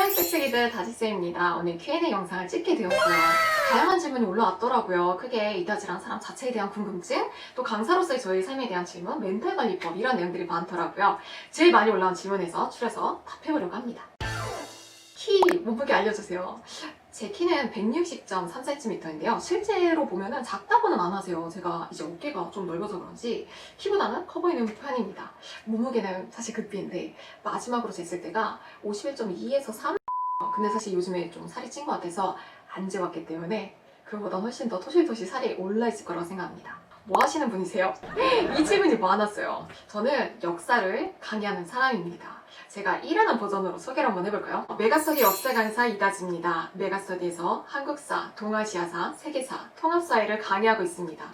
안녕 spekspek이들 다지쌤입니다. 오늘 Q&A 영상을 찍게 되었어요. 다양한 질문이 올라왔더라고요. 크게 이다지란 사람 자체에 대한 궁금증, 또 강사로서의 저의 삶에 대한 질문, 멘탈 관리법 이런 내용들이 많더라고요. 제일 많이 올라온 질문에서 추려서 답해보려고 합니다. 키 몸무게 알려주세요. 제 키는 160.3cm인데요. 실제로 보면은 작다고는 안 하세요. 제가 이제 어깨가 좀 넓어서 그런지 키보다는 커 보이는 편입니다. 몸무게는 사실 극비인데 마지막으로 쟀을 때가 51.2에서 3. 근데 사실 요즘에 좀 살이 찐 것 같아서 안 재봤기 때문에 그거보다 훨씬 더 토실토실 살이 올라있을 거라고 생각합니다. 뭐 하시는 분이세요? 이 질문이 많았어요. 저는 역사를 강의하는 사람입니다. 제가 일하는 버전으로 소개를 한번 해볼까요? 메가스터디 역사 강사 이다지입니다. 메가스터디에서 한국사, 동아시아사, 세계사, 통합사회를 강의하고 있습니다.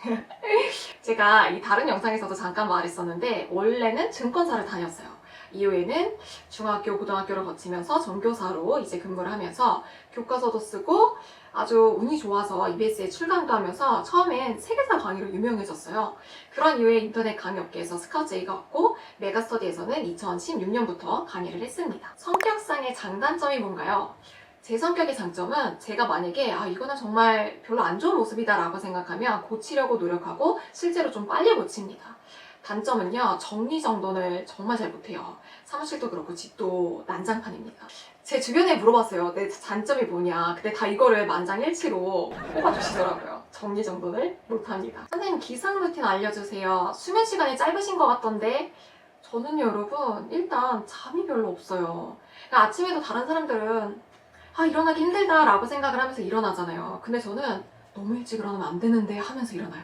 제가 이 다른 영상에서도 잠깐 말했었는데 원래는 증권사를 다녔어요. 이후에는 중학교, 고등학교를 거치면서 전교사로 이제 근무를 하면서 교과서도 쓰고 아주 운이 좋아서 EBS에 출강도 하면서 처음엔 세계사 강의로 유명해졌어요. 그런 이후에 인터넷 강의 업계에서 스카우트제의가 왔고 메가스터디에서는 2016년부터 강의를 했습니다. 성격상의 장단점이 뭔가요? 제 성격의 장점은 제가 만약에 이거는 정말 별로 안 좋은 모습이다 라고 생각하면 고치려고 노력하고 실제로 좀 빨리 고칩니다. 단점은요, 정리정돈을 정말 잘 못해요. 사무실도 그렇고 집도 난장판입니다. 제 주변에 물어봤어요. 내 단점이 뭐냐. 근데 다 이거를 만장일치로 뽑아주시더라고요. 정리정돈을 못합니다. 선생님 기상 루틴 알려주세요. 수면 시간이 짧으신 것 같던데 저는요 여러분 일단 잠이 별로 없어요. 그러니까 아침에도 다른 사람들은 일어나기 힘들다 라고 생각을 하면서 일어나잖아요. 근데 저는 너무 일찍 일어나면 안 되는데 하면서 일어나요.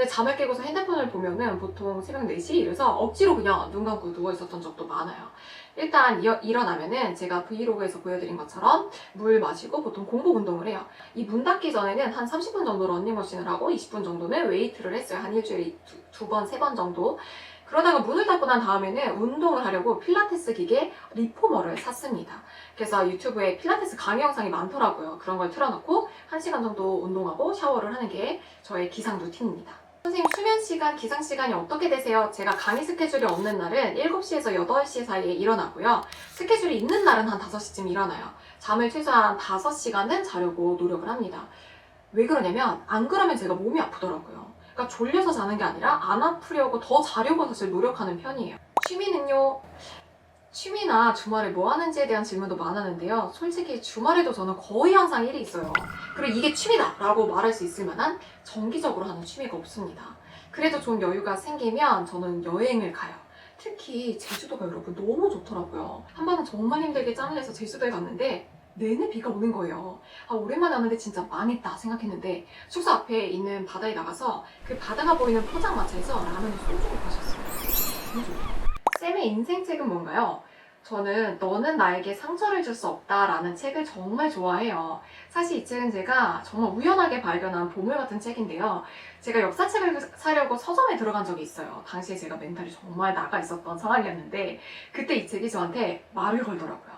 잠을 깨고서 핸드폰을 보면은 보통 새벽 4시 이래서 억지로 그냥 눈 감고 누워 있었던 적도 많아요. 일단 일어나면은 제가 브이로그에서 보여드린 것처럼 물 마시고 보통 공복 운동을 해요. 이 문 닫기 전에는 한 30분 정도 러닝머신을 하고 20분 정도는 웨이트를 했어요. 한 일주일에 두 번, 세 번 정도. 그러다가 문을 닫고 난 다음에는 운동을 하려고 필라테스 기계 리포머를 샀습니다. 그래서 유튜브에 필라테스 강의 영상이 많더라고요. 그런 걸 틀어놓고 1시간 정도 운동하고 샤워를 하는 게 저의 기상 루틴입니다. 선생님 수면 시간, 기상 시간이 어떻게 되세요? 제가 강의 스케줄이 없는 날은 7시에서 8시 사이에 일어나고요. 스케줄이 있는 날은 한 5시쯤 일어나요. 잠을 최소한 5시간은 자려고 노력을 합니다. 왜 그러냐면 안 그러면 제가 몸이 아프더라고요. 그러니까 졸려서 자는 게 아니라 안 아프려고 더 자려고 사실 노력하는 편이에요. 취미는요? 취미나 주말에 뭐 하는지에 대한 질문도 많았는데요. 솔직히 주말에도 저는 거의 항상 일이 있어요. 그리고 이게 취미다 라고 말할 수 있을 만한 정기적으로 하는 취미가 없습니다. 그래도 좀 여유가 생기면 저는 여행을 가요. 특히 제주도가 여러분 너무 좋더라고요. 한 번은 정말 힘들게 짬을 내서 제주도에 갔는데 내내 비가 오는 거예요. 오랜만에 왔는데 진짜 망했다 생각했는데 숙소 앞에 있는 바다에 나가서 그 바다가 보이는 포장마차에서 라면을 소주를 마셨어요. 너무 좋아요. 쌤의 인생책은 뭔가요? 저는 너는 나에게 상처를 줄 수 없다 라는 책을 정말 좋아해요. 사실 이 책은 제가 정말 우연하게 발견한 보물 같은 책인데요. 제가 역사책을 사려고 서점에 들어간 적이 있어요. 당시에 제가 멘탈이 정말 나가 있었던 상황이었는데 그때 이 책이 저한테 말을 걸더라고요.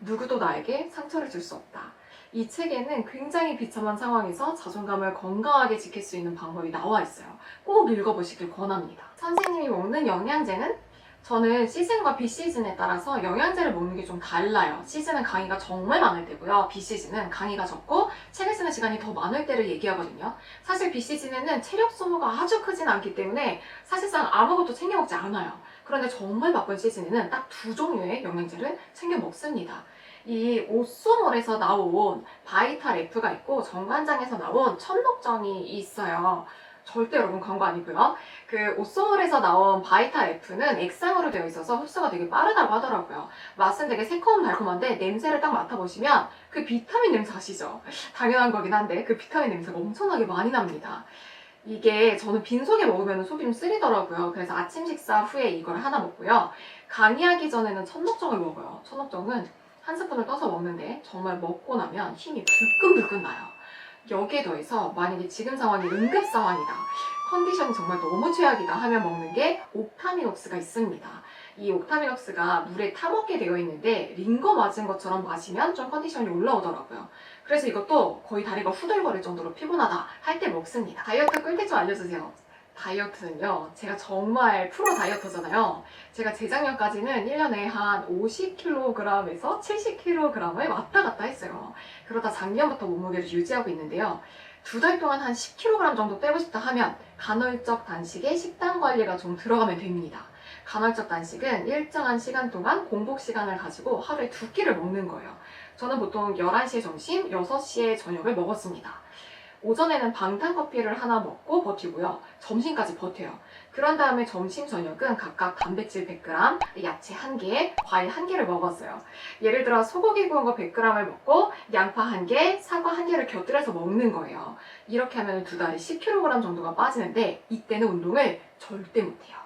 누구도 나에게 상처를 줄 수 없다. 이 책에는 굉장히 비참한 상황에서 자존감을 건강하게 지킬 수 있는 방법이 나와 있어요. 꼭 읽어보시길 권합니다. 선생님이 먹는 영양제는? 저는 시즌과 비시즌에 따라서 영양제를 먹는 게 좀 달라요. 시즌은 강의가 정말 많을 때고요. 비시즌은 강의가 적고 책을 쓰는 시간이 더 많을 때를 얘기하거든요. 사실 비시즌에는 체력 소모가 아주 크진 않기 때문에 사실상 아무것도 챙겨 먹지 않아요. 그런데 정말 바쁜 시즌에는 딱 2종류의 영양제를 챙겨 먹습니다. 이 오쏘몰에서 나온 바이탈 F가 있고 정관장에서 나온 천록정이 있어요. 절대 여러분 광고 아니고요. 그 오쏘몰에서 나온 바이탈 F는 액상으로 되어 있어서 흡수가 되게 빠르다고 하더라고요. 맛은 되게 새콤달콤한데 냄새를 딱 맡아보시면 그 비타민 냄새 아시죠? 당연한 거긴 한데 그 비타민 냄새가 엄청나게 많이 납니다. 이게 저는 빈속에 먹으면 속이 좀 쓰리더라고요. 그래서 아침 식사 후에 이걸 하나 먹고요. 강의하기 전에는 천록정을 먹어요. 천록정은 한 스푼을 떠서 먹는데 정말 먹고 나면 힘이 불끈불끈 나요. 여기에 더해서 만약에 지금 상황이 응급 상황이다, 컨디션이 정말 너무 최악이다 하면 먹는 게 옥타미녹스가 있습니다. 이 옥타미녹스가 물에 타먹게 되어 있는데 링거 맞은 것처럼 마시면 좀 컨디션이 올라오더라고요. 그래서 이것도 거의 다리가 후들거릴 정도로 피곤하다 할 때 먹습니다. 다이어트 꿀팁 좀 알려주세요. 다이어트는요, 제가 정말 프로 다이어터잖아요. 제가 재작년까지는 1년에 한 50kg에서 70kg을 왔다 갔다 했어요. 그러다 작년부터 몸무게를 유지하고 있는데요. 2달 동안 한 10kg 정도 빼고 싶다 하면 간헐적 단식에 식단 관리가 좀 들어가면 됩니다. 간헐적 단식은 일정한 시간 동안 공복 시간을 가지고 하루에 2끼를 먹는 거예요. 저는 보통 11시에 점심, 6시에 저녁을 먹었습니다. 오전에는 방탄커피를 하나 먹고 버티고요. 점심까지 버텨요. 그런 다음에 점심, 저녁은 각각 단백질 100g, 야채 1개, 과일 1개를 먹었어요. 예를 들어 소고기 구운 거 100g을 먹고 양파 1개, 사과 1개를 곁들여서 먹는 거예요. 이렇게 하면 2달에 10kg 정도가 빠지는데 이때는 운동을 절대 못해요.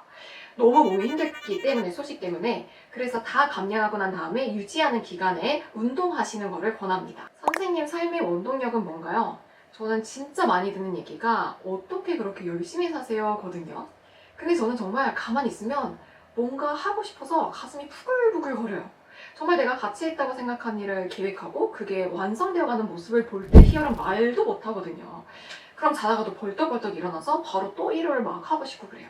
너무 몸이 힘들기 때문에, 소식 때문에. 그래서 다 감량하고 난 다음에 유지하는 기간에 운동하시는 거를 권합니다. 선생님 삶의 원동력은 뭔가요? 저는 진짜 많이 듣는 얘기가 어떻게 그렇게 열심히 사세요? 거든요. 근데 저는 정말 가만히 있으면 뭔가 하고 싶어서 가슴이 부글부글 거려요. 정말 내가 가치 있다고 생각한 일을 계획하고 그게 완성되어가는 모습을 볼 때 희열은 말도 못하거든요. 그럼 자다가도 벌떡벌떡 일어나서 바로 또 일을 막 하고 싶고 그래요.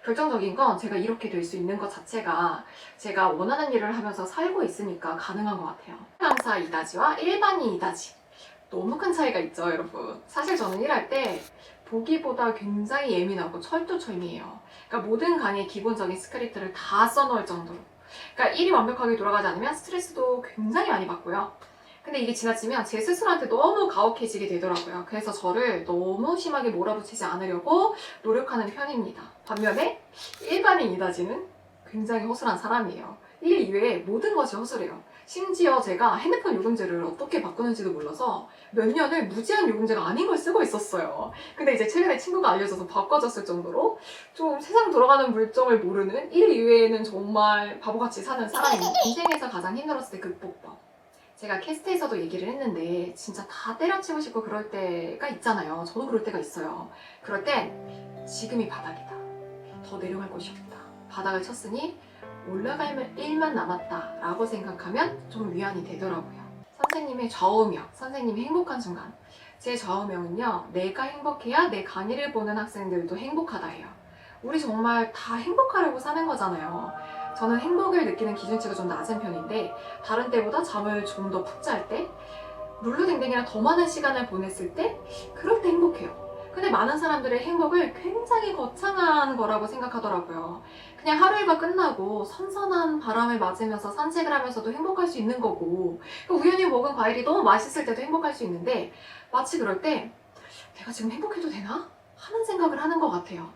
결정적인 건 제가 이렇게 될 수 있는 것 자체가 제가 원하는 일을 하면서 살고 있으니까 가능한 것 같아요. 강사 이다지와 일반인 이다지. 너무 큰 차이가 있죠, 여러분. 사실 저는 일할 때 보기보다 굉장히 예민하고 철두철미해요. 그러니까 모든 강의의 기본적인 스크립트를 다 써놓을 정도로. 그러니까 일이 완벽하게 돌아가지 않으면 스트레스도 굉장히 많이 받고요. 근데 이게 지나치면 제 스스로한테 너무 가혹해지게 되더라고요. 그래서 저를 너무 심하게 몰아붙이지 않으려고 노력하는 편입니다. 반면에 일반인 이다지는 굉장히 허술한 사람이에요. 일 이외에 모든 것이 허술해요. 심지어 제가 핸드폰 요금제를 어떻게 바꾸는지도 몰라서 몇 년을 무제한 요금제가 아닌 걸 쓰고 있었어요. 근데 이제 최근에 친구가 알려줘서 바꿔줬을 정도로 좀 세상 돌아가는 물정을 모르는 일 이외에는 정말 바보같이 사는 사람입니다. 인생에서 가장 힘들었을 때 극복법. 제가 캐스트에서도 얘기를 했는데 진짜 다 때려치고 싶고 그럴 때가 있잖아요. 저도 그럴 때가 있어요. 그럴 땐 지금이 바닥이다. 더 내려갈 곳이 없다. 바닥을 쳤으니 올라갈 일만 남았다 라고 생각하면 좀 위안이 되더라고요. 선생님의 좌우명, 선생님이 행복한 순간. 제 좌우명은요, 내가 행복해야 내 강의를 보는 학생들도 행복하다예요. 우리 정말 다 행복하려고 사는 거잖아요. 저는 행복을 느끼는 기준치가 좀 낮은 편인데 다른 때보다 잠을 좀 더 푹 잘 때, 룰루댕댕이랑 더 많은 시간을 보냈을 때 그럴 때 행복해요. 근데 많은 사람들의 행복을 굉장히 거창한 거라고 생각하더라고요. 그냥 하루 일과 끝나고 선선한 바람을 맞으면서 산책을 하면서도 행복할 수 있는 거고, 우연히 먹은 과일이 너무 맛있을 때도 행복할 수 있는데 마치 그럴 때 내가 지금 행복해도 되나? 하는 생각을 하는 것 같아요.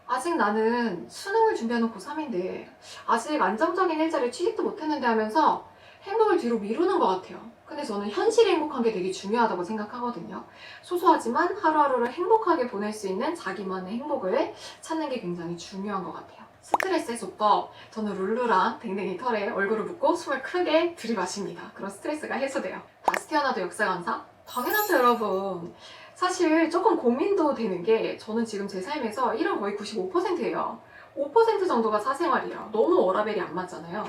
아직 나는 수능을 준비하는 고3인데 아직 안정적인 일자리에 취직도 못했는데 하면서 행복을 뒤로 미루는 것 같아요. 근데 저는 현실에 행복한 게 되게 중요하다고 생각하거든요. 소소하지만 하루하루를 행복하게 보낼 수 있는 자기만의 행복을 찾는 게 굉장히 중요한 것 같아요. 스트레스 해소법. 저는 룰루랑 댕댕이 털에 얼굴을 붓고 숨을 크게 들이마십니다. 그럼 스트레스가 해소돼요. 다시 태어나도 역사 강사? 당연하죠, 여러분. 사실 조금 고민도 되는 게 저는 지금 제 삶에서 일은 거의 95%예요. 5% 정도가 사생활이에요. 너무 워라밸이 안 맞잖아요.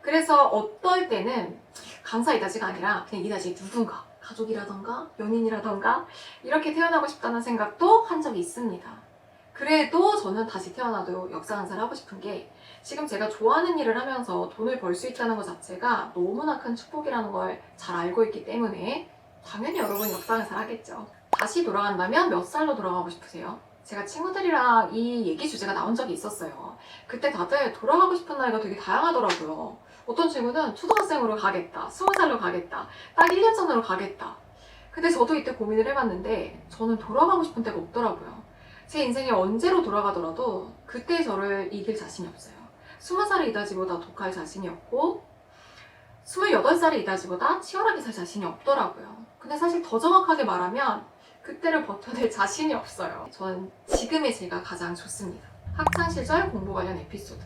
그래서 어떨 때는 강사 이다지가 아니라 그냥 이다지 누군가, 가족이라던가 연인이라던가 이렇게 태어나고 싶다는 생각도 한 적이 있습니다. 그래도 저는 다시 태어나도 역사 강사를 하고 싶은 게 지금 제가 좋아하는 일을 하면서 돈을 벌 수 있다는 것 자체가 너무나 큰 축복이라는 걸 잘 알고 있기 때문에 당연히 여러분 역사 강사를 하겠죠. 다시 돌아간다면 몇 살로 돌아가고 싶으세요? 제가 친구들이랑 이 얘기 주제가 나온 적이 있었어요. 그때 다들 돌아가고 싶은 나이가 되게 다양하더라고요. 어떤 친구는 초등학생으로 가겠다, 20살로 가겠다, 딱 1년 전으로 가겠다. 근데 저도 이때 고민을 해봤는데 저는 돌아가고 싶은 때가 없더라고요. 제 인생에 언제로 돌아가더라도 그때 저를 이길 자신이 없어요. 20살의 이다지보다 독할 자신이 없고 28살의 이다지보다 치열하게 살 자신이 없더라고요. 근데 사실 더 정확하게 말하면 그때를 버텨낼 자신이 없어요. 저는 지금의 제가 가장 좋습니다. 학창시절 공부 관련 에피소드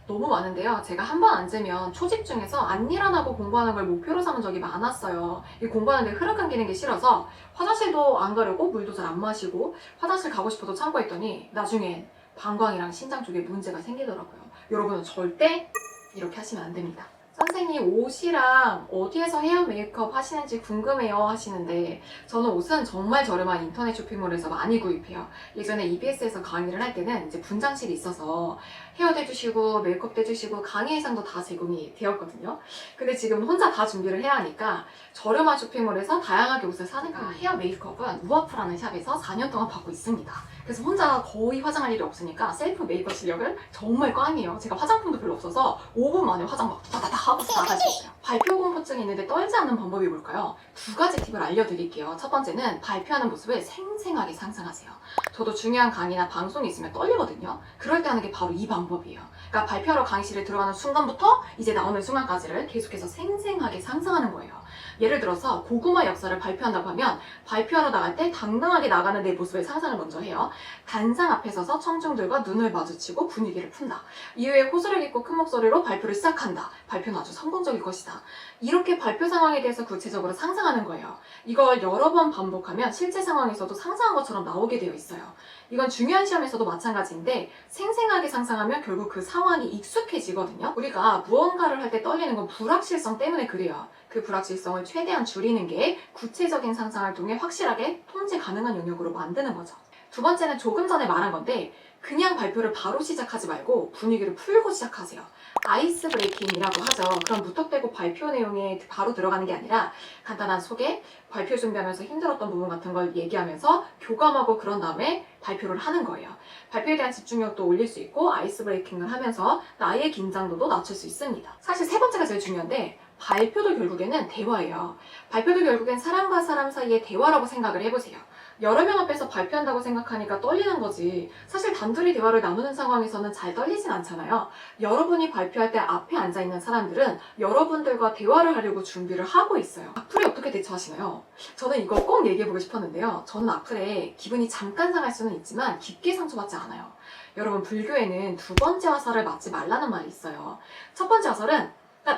너무 많은데요. 제가 한 번 앉으면 초집중해서 안 일어나고 공부하는 걸 목표로 삼은 적이 많았어요. 이 공부하는데 흐름 끊기는 게 싫어서 화장실도 안 가려고 물도 잘 안 마시고 화장실 가고 싶어도 참고했더니 나중엔 방광이랑 신장 쪽에 문제가 생기더라고요. 여러분은 절대 이렇게 하시면 안 됩니다. 선생님 옷이랑 어디에서 헤어 메이크업 하시는지 궁금해요 하시는데 저는 옷은 정말 저렴한 인터넷 쇼핑몰에서 많이 구입해요. 예전에 EBS에서 강의를 할 때는 이제 분장실이 있어서 헤어도 해주시고 메이크업도 해주시고 강의 의상도 다 제공이 되었거든요. 근데 지금 혼자 다 준비를 해야 하니까 저렴한 쇼핑몰에서 다양하게 옷을 사니까 헤어 메이크업은 우아프라는 샵에서 4년 동안 받고 있습니다. 그래서 혼자 거의 화장할 일이 없으니까 셀프 메이크업 실력은 정말 꽝이에요. 제가 화장품도 별로 없어서 5분 만에 화장 막 다다다 하고 나갈 수 있어요. 발표 공포증이 있는데 떨지 않는 방법이 뭘까요? 두 가지 팁을 알려드릴게요. 첫 번째는 발표하는 모습을 생생하게 상상하세요. 저도 중요한 강의나 방송이 있으면 떨리거든요. 그럴 때 하는 게 바로 이 방법이에요. 그러니까 발표하러 강의실에 들어가는 순간부터 이제 나오는 순간까지를 계속해서 생생하게 상상하는 거예요. 예를 들어서 고구마 역사를 발표한다고 하면 발표하러 나갈 때 당당하게 나가는 내 모습의 상상을 먼저 해요. 단상 앞에 서서 청중들과 눈을 마주치고 분위기를 푼다. 이후에 호소력 있고 큰 목소리로 발표를 시작한다. 발표는 아주 성공적일 것이다. 이렇게 발표 상황에 대해서 구체적으로 상상하는 거예요. 이걸 여러 번 반복하면 실제 상황에서도 상상한 것처럼 나오게 되어 있어요. 이건 중요한 시험에서도 마찬가지인데 생생하게 상상하면 결국 그 상황이 익숙해지거든요. 우리가 무언가를 할 때 떨리는 건 불확실성 때문에 그래요. 그 불확실성을 최대한 줄이는 게 구체적인 상상을 통해 확실하게 통제 가능한 영역으로 만드는 거죠. 두 번째는 조금 전에 말한 건데 그냥 발표를 바로 시작하지 말고 분위기를 풀고 시작하세요. 아이스 브레이킹이라고 하죠. 그럼 무턱대고 발표 내용에 바로 들어가는 게 아니라 간단한 소개, 발표 준비하면서 힘들었던 부분 같은 걸 얘기하면서 교감하고 그런 다음에 발표를 하는 거예요. 발표에 대한 집중력도 올릴 수 있고 아이스 브레이킹을 하면서 나의 긴장도도 낮출 수 있습니다. 사실 세 번째가 제일 중요한데 발표도 결국에는 대화예요. 발표도 결국엔 사람과 사람 사이의 대화라고 생각을 해보세요. 여러 명 앞에서 발표한다고 생각하니까 떨리는 거지. 사실 단둘이 대화를 나누는 상황에서는 잘 떨리진 않잖아요. 여러분이 발표할 때 앞에 앉아있는 사람들은 여러분들과 대화를 하려고 준비를 하고 있어요. 악플에 어떻게 대처하시나요? 저는 이거 꼭 얘기해보고 싶었는데요. 저는 악플에 기분이 잠깐 상할 수는 있지만 깊게 상처받지 않아요. 여러분, 불교에는 두 번째 화살을 맞지 말라는 말이 있어요. 첫 번째 화살은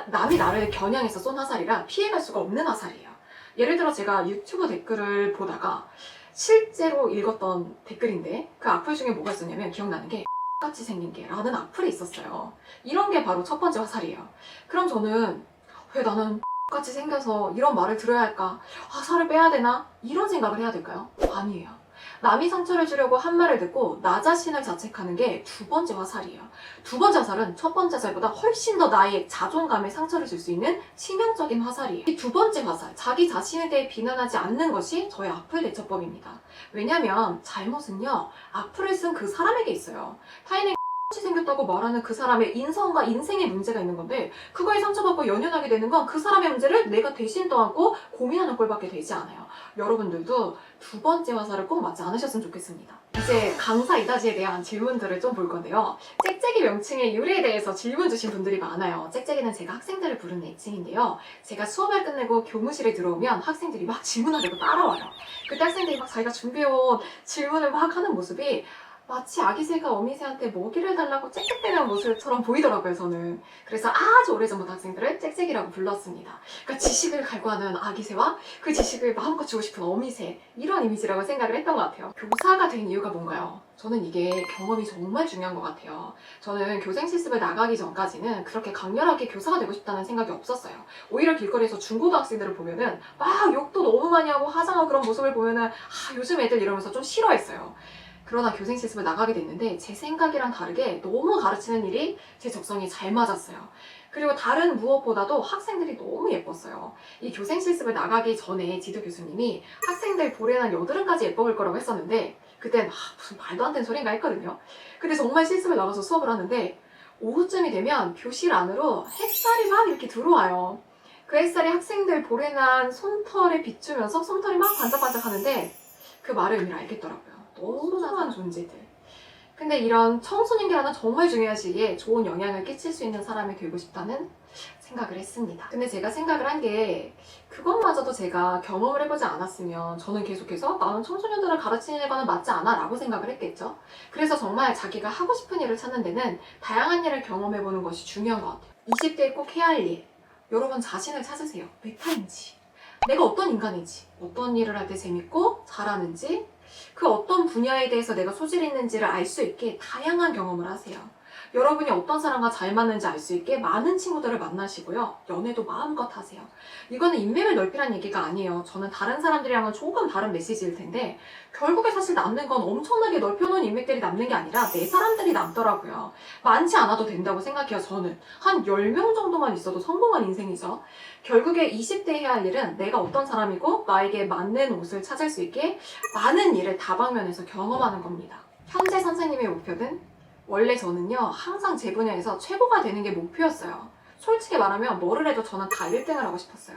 남이 나를 겨냥해서 쏜 화살이라 피해갈 수가 없는 화살이에요. 예를 들어 제가 유튜브 댓글을 보다가 실제로 읽었던 댓글인데 그 악플 중에 뭐가 있었냐면 기억나는 게 같이 생긴 게 라는 악플이 있었어요. 이런 게 바로 첫 번째 화살이에요. 그럼 저는 왜 나는 같이 생겨서 이런 말을 들어야 할까? 화살을 빼야 되나? 이런 생각을 해야 될까요? 아니에요. 남이 상처를 주려고 한 말을 듣고 나 자신을 자책하는 게 두 번째 화살이에요. 두 번째 화살은 첫 번째 화살보다 훨씬 더 나의 자존감에 상처를 줄 수 있는 치명적인 화살이에요. 이 두 번째 화살, 자기 자신에 대해 비난하지 않는 것이 저의 악플 대처법입니다. 왜냐면 잘못은요, 악플을 쓴 그 사람에게 있어요. 타인에게 같이 생겼다고 말하는 그 사람의 인성과 인생에 문제가 있는 건데 그거에 상처받고 연연하게 되는 건 그 사람의 문제를 내가 대신 떠안고 고민하는 꼴밖에 되지 않아요. 여러분들도 두 번째 화살을 꼭 맞지 않으셨으면 좋겠습니다. 이제 강사 이다지에 대한 질문들을 좀 볼 건데요. 짹짹이 명칭의 유래에 대해서 질문 주신 분들이 많아요. 짹짹이는 제가 학생들을 부르는 애칭인데요. 제가 수업을 끝내고 교무실에 들어오면 학생들이 막 질문하려고 따라와요. 그때 학생들이 막 자기가 준비해온 질문을 막 하는 모습이 마치 아기 새가 어미 새한테 먹이를 달라고 짹짹대는 모습처럼 보이더라고요, 저는. 그래서 아주 오래전부터 학생들을 짹짹이라고 불렀습니다. 그러니까 지식을 갈구하는 아기 새와 그 지식을 마음껏 주고 싶은 어미 새, 이런 이미지라고 생각을 했던 것 같아요. 교사가 된 이유가 뭔가요? 저는 이게 경험이 정말 중요한 것 같아요. 저는 교생 실습을 나가기 전까지는 그렇게 강렬하게 교사가 되고 싶다는 생각이 없었어요. 오히려 길거리에서 중고등학생들을 보면은 막 욕도 너무 많이 하고 하장하고 그런 모습을 보면은 요즘 애들 이러면서 좀 싫어했어요. 그러나 교생 실습을 나가게 됐는데 제 생각이랑 다르게 너무 가르치는 일이 제 적성에 잘 맞았어요. 그리고 다른 무엇보다도 학생들이 너무 예뻤어요. 이 교생 실습을 나가기 전에 지도 교수님이 학생들 볼에난 여드름까지 예뻐볼 거라고 했었는데 그땐 무슨 말도 안 되는 소린가 했거든요. 근데 정말 실습을 나가서 수업을 하는데 오후쯤이 되면 교실 안으로 햇살이 막 이렇게 들어와요. 그 햇살이 학생들 볼에난 솜털에 비추면서 솜털이 막 반짝반짝 하는데 그 말의 의미를 알겠더라고요. 너무 소중한 존재들. 근데 이런 청소년기라는 정말 중요한 시기에 좋은 영향을 끼칠 수 있는 사람이 되고 싶다는 생각을 했습니다. 근데 제가 생각을 한 게 그것마저도 제가 경험을 해보지 않았으면 저는 계속해서 나는 청소년들을 가르치는 일과는 맞지 않아 라고 생각을 했겠죠. 그래서 정말 자기가 하고 싶은 일을 찾는 데는 다양한 일을 경험해보는 것이 중요한 것 같아요. 20대에 꼭 해야 할 일, 여러분 자신을 찾으세요. 메타인지, 내가 어떤 인간인지, 어떤 일을 할 때 재밌고 잘하는지, 그 어떤 분야에 대해서 내가 소질이 있는지를 알 수 있게 다양한 경험을 하세요. 여러분이 어떤 사람과 잘 맞는지 알 수 있게 많은 친구들을 만나시고요. 연애도 마음껏 하세요. 이거는 인맥을 넓히란 얘기가 아니에요. 저는 다른 사람들이랑은 조금 다른 메시지일 텐데 결국에 사실 남는 건 엄청나게 넓혀놓은 인맥들이 남는 게 아니라 내 사람들이 남더라고요. 많지 않아도 된다고 생각해요. 저는 한 10명 정도만 있어도 성공한 인생이죠. 결국에 20대 해야 할 일은 내가 어떤 사람이고 나에게 맞는 옷을 찾을 수 있게 많은 일을 다방면에서 경험하는 겁니다. 현재 선생님의 목표는 원래 저는요 항상 제 분야에서 최고가 되는 게 목표였어요. 솔직히 말하면 뭐를 해도 저는 다 1등을 하고 싶었어요.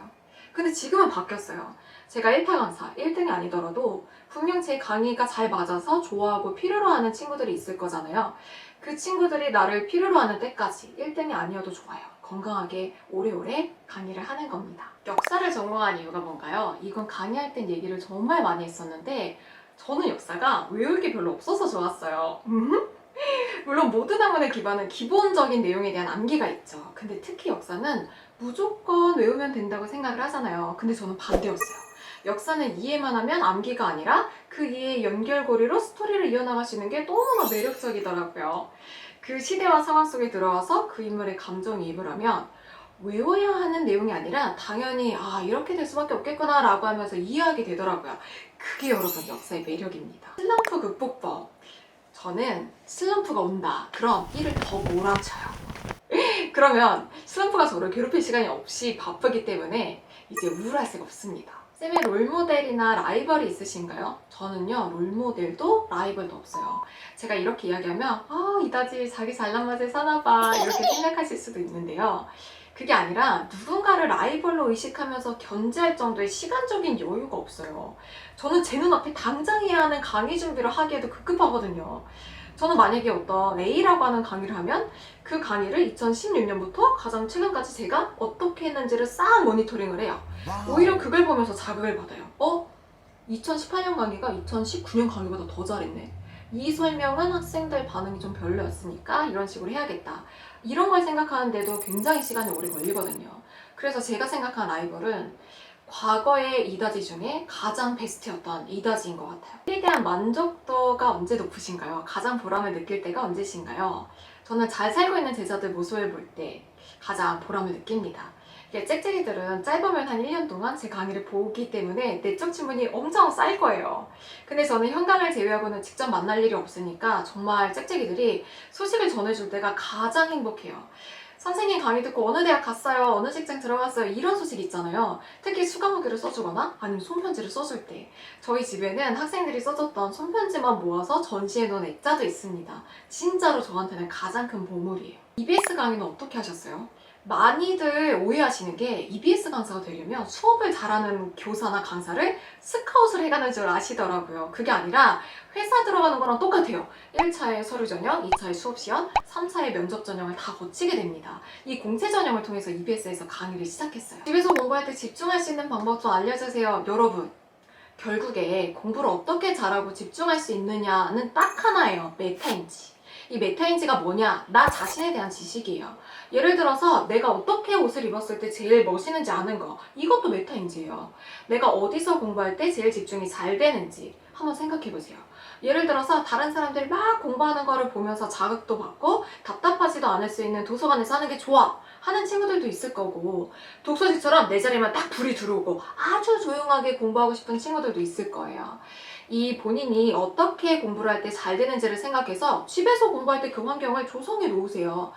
근데 지금은 바뀌었어요. 제가 1타 강사 1등이 아니더라도 분명 제 강의가 잘 맞아서 좋아하고 필요로 하는 친구들이 있을 거잖아요. 그 친구들이 나를 필요로 하는 때까지 1등이 아니어도 좋아요. 건강하게 오래오래 강의를 하는 겁니다. 역사를 전공한 이유가 뭔가요? 이건 강의할 땐 얘기를 정말 많이 했었는데 저는 역사가 외울 게 별로 없어서 좋았어요. 물론 모든 학문의 기반은 기본적인 내용에 대한 암기가 있죠. 근데 특히 역사는 무조건 외우면 된다고 생각을 하잖아요. 근데 저는 반대였어요. 역사는 이해만 하면 암기가 아니라 그 이해의 연결고리로 스토리를 이어나가시는 게 너무나 매력적이더라고요. 그 시대와 상황 속에 들어와서 그 인물의 감정이입을 하면 외워야 하는 내용이 아니라 당연히 이렇게 될 수밖에 없겠구나 라고 하면서 이해하게 되더라고요. 그게 여러분 역사의 매력입니다. 슬럼프 극복법. 저는 슬럼프가 온다. 그럼 이를 더 몰아쳐요. 그러면 슬럼프가 저를 괴롭힐 시간이 없이 바쁘기 때문에 이제 우울할 새가 없습니다. 쌤의 롤모델이나 라이벌이 있으신가요? 저는요 롤모델도 라이벌도 없어요. 제가 이렇게 이야기하면 이다지 자기 잘난 맛에 사나봐 이렇게 생각하실 수도 있는데요. 그게 아니라 누군가를 라이벌로 의식하면서 견제할 정도의 시간적인 여유가 없어요. 저는 제 눈앞에 당장 해야 하는 강의 준비를 하기에도 급급하거든요. 저는 만약에 어떤 A라고 하는 강의를 하면 그 강의를 2016년부터 가장 최근까지 제가 어떻게 했는지를 싹 모니터링을 해요. 오히려 그걸 보면서 자극을 받아요. 2018년 강의가 2019년 강의보다 더 잘했네. 이 설명은 학생들 반응이 좀 별로였으니까 이런 식으로 해야겠다. 이런 걸 생각하는데도 굉장히 시간이 오래 걸리거든요. 그래서 제가 생각한 라이벌은 과거의 이다지 중에 가장 베스트였던 이다지인 것 같아요. 일에 대한 만족도가 언제 높으신가요? 가장 보람을 느낄 때가 언제신가요? 저는 잘 살고 있는 제자들 모습을 볼 때 가장 보람을 느낍니다. 짹짹이들은 짧으면 한 1년 동안 제 강의를 보기 때문에 내적 친분이 엄청 쌓일 거예요. 근데 저는 현강을 제외하고는 직접 만날 일이 없으니까 정말 짹짹이들이 소식을 전해줄 때가 가장 행복해요. 선생님 강의 듣고 어느 대학 갔어요, 어느 직장 들어갔어요 이런 소식 있잖아요. 특히 수강후기를 써주거나 아니면 손편지를 써줄 때 저희 집에는 학생들이 써줬던 손편지만 모아서 전시해 놓은 액자도 있습니다. 진짜로 저한테는 가장 큰 보물이에요. EBS 강의는 어떻게 하셨어요? 많이들 오해하시는 게 EBS 강사가 되려면 수업을 잘하는 교사나 강사를 스카웃을 해가는 줄 아시더라고요. 그게 아니라 회사 들어가는 거랑 똑같아요. 1차의 서류 전형, 2차의 수업 시연, 3차의 면접 전형을 다 거치게 됩니다. 이 공채 전형을 통해서 EBS에서 강의를 시작했어요. 집에서 공부할 때 집중할 수 있는 방법 좀 알려주세요. 여러분, 결국에 공부를 어떻게 잘하고 집중할 수 있느냐는 딱 하나예요. 메타인지. 이 메타인지가 뭐냐? 나 자신에 대한 지식이에요. 예를 들어서 내가 어떻게 옷을 입었을 때 제일 멋있는지 아는 거, 이것도 메타인지예요. 내가 어디서 공부할 때 제일 집중이 잘 되는지 한번 생각해보세요. 예를 들어서 다른 사람들이 막 공부하는 거를 보면서 자극도 받고 답답하지도 않을 수 있는 도서관에서 하는 게 좋아 하는 친구들도 있을 거고, 독서실처럼 내 자리만 딱 불이 들어오고 아주 조용하게 공부하고 싶은 친구들도 있을 거예요. 이 본인이 어떻게 공부를 할 때 잘 되는지를 생각해서 집에서 공부할 때 그 환경을 조성해 놓으세요.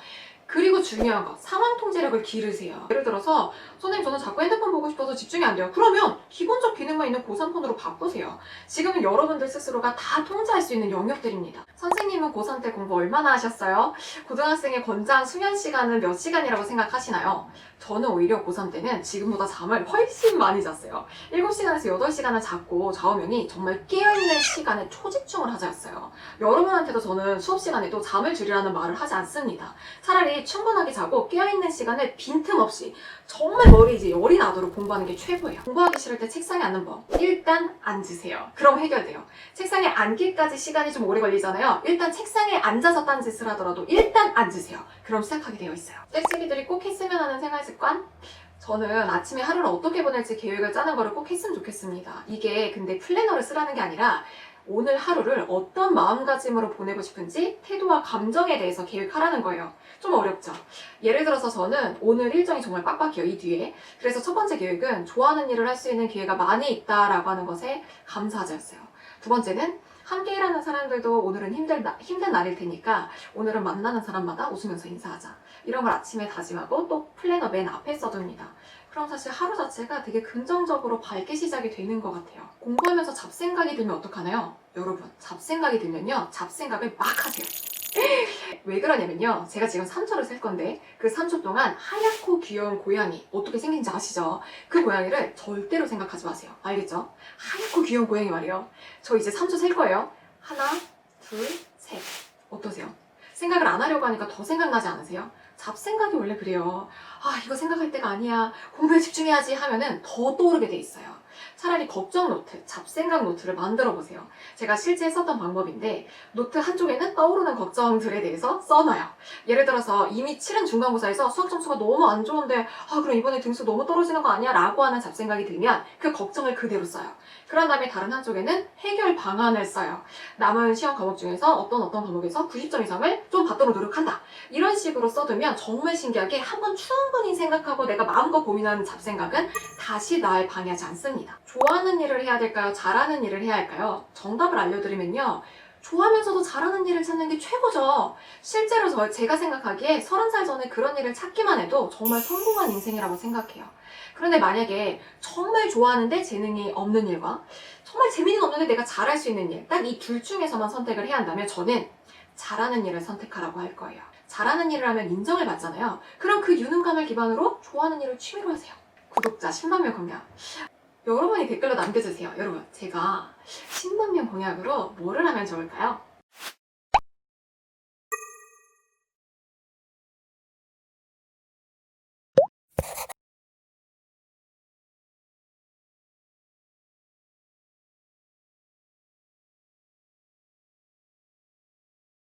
그리고 중요한 거, 상황 통제력을 기르세요. 예를 들어서 선생님 저는 자꾸 핸드폰 보고 싶어서 집중이 안 돼요. 그러면 기본적 기능만 있는 고3 폰으로 바꾸세요. 지금은 여러분들 스스로가 다 통제할 수 있는 영역들입니다. 선생님은 고3 때 공부 얼마나 하셨어요? 고등학생의 권장 수면 시간은 몇 시간이라고 생각하시나요? 저는 오히려 고3 때는 지금보다 잠을 훨씬 많이 잤어요. 7시간에서 8시간을 잤고 좌우명이 정말 깨어있는 시간에 초집중을 하자였어요. 여러분한테도 저는 수업 시간에도 잠을 줄이라는 말을 하지 않습니다. 차라리 충분하게 자고 깨어있는 시간을 빈틈없이 정말 머리 이제 열이 나도록 공부하는 게 최고예요. 공부하기 싫을 때 책상에 앉는 법. 일단 앉으세요. 그럼 해결돼요. 책상에 앉기까지 시간이 좀 오래 걸리잖아요. 일단 책상에 앉아서 딴짓을 하더라도 일단 앉으세요. 그럼 시작하게 되어 있어요. 땡치기들이 꼭 했으면 하는 생활 습관? 저는 아침에 하루를 어떻게 보낼지 계획을 짜는 거를 꼭 했으면 좋겠습니다. 이게 근데 플래너를 쓰라는 게 아니라 오늘 하루를 어떤 마음가짐으로 보내고 싶은지 태도와 감정에 대해서 계획하라는 거예요. 좀 어렵죠? 예를 들어서 저는 오늘 일정이 정말 빡빡해요, 이 뒤에. 그래서 첫 번째 계획은 좋아하는 일을 할 수 있는 기회가 많이 있다라고 하는 것에 감사하자였어요. 두 번째는 함께 일하는 사람들도 오늘은 힘든 날일 테니까 오늘은 만나는 사람마다 웃으면서 인사하자. 이런 걸 아침에 다짐하고 또 플래너 맨 앞에 써둡니다. 그럼 사실 하루 자체가 되게 긍정적으로 밝게 시작이 되는 것 같아요. 공부하면서 잡생각이 들면 어떡하나요? 여러분, 잡생각이 들면요, 잡생각을 막 하세요. 왜 그러냐면요, 제가 지금 3초를 셀 건데 그 3초 동안 하얗고 귀여운 고양이 어떻게 생긴지 아시죠? 그 고양이를 절대로 생각하지 마세요. 알겠죠? 하얗고 귀여운 고양이 말이에요. 저 이제 3초 셀 거예요. 하나, 둘, 셋. 어떠세요? 생각을 안 하려고 하니까 더 생각나지 않으세요? 잡생각이 원래 그래요. 아, 이거 생각할 때가 아니야. 공부에 집중해야지 하면은 더 떠오르게 돼 있어요. 차라리 걱정 노트, 잡생각 노트를 만들어 보세요. 제가 실제 썼던 방법인데 노트 한쪽에는 떠오르는 걱정들에 대해서 써놔요. 예를 들어서 이미 치른 중간고사에서 수학 점수가 너무 안 좋은데 그럼 이번에 등수 너무 떨어지는 거 아니야? 라고 하는 잡생각이 들면 그 걱정을 그대로 써요. 그런 다음에 다른 한쪽에는 해결 방안을 써요. 남은 시험 과목 중에서 어떤 과목에서 90점 이상을 좀 받도록 노력한다. 이런 식으로 써두면 정말 신기하게 한번 충분히 생각하고 내가 마음껏 고민하는 잡생각은 다시 날 방해하지 않습니다. 좋아하는 일을 해야 될까요? 잘하는 일을 해야 할까요? 정답을 알려드리면요. 좋아하면서도 잘하는 일을 찾는 게 최고죠. 실제로 제가 생각하기에 30살 전에 그런 일을 찾기만 해도 정말 성공한 인생이라고 생각해요. 그런데 만약에 정말 좋아하는데 재능이 없는 일과 정말 재미는 없는데 내가 잘할 수 있는 일, 딱 이 둘 중에서만 선택을 해야 한다면 저는 잘하는 일을 선택하라고 할 거예요. 잘하는 일을 하면 인정을 받잖아요. 그럼 그 유능감을 기반으로 좋아하는 일을 취미로 하세요. 구독자 10만 명 공략. 여러분이 댓글로 남겨주세요. 여러분, 제가 10만 명 공약으로 뭐를 하면 좋을까요?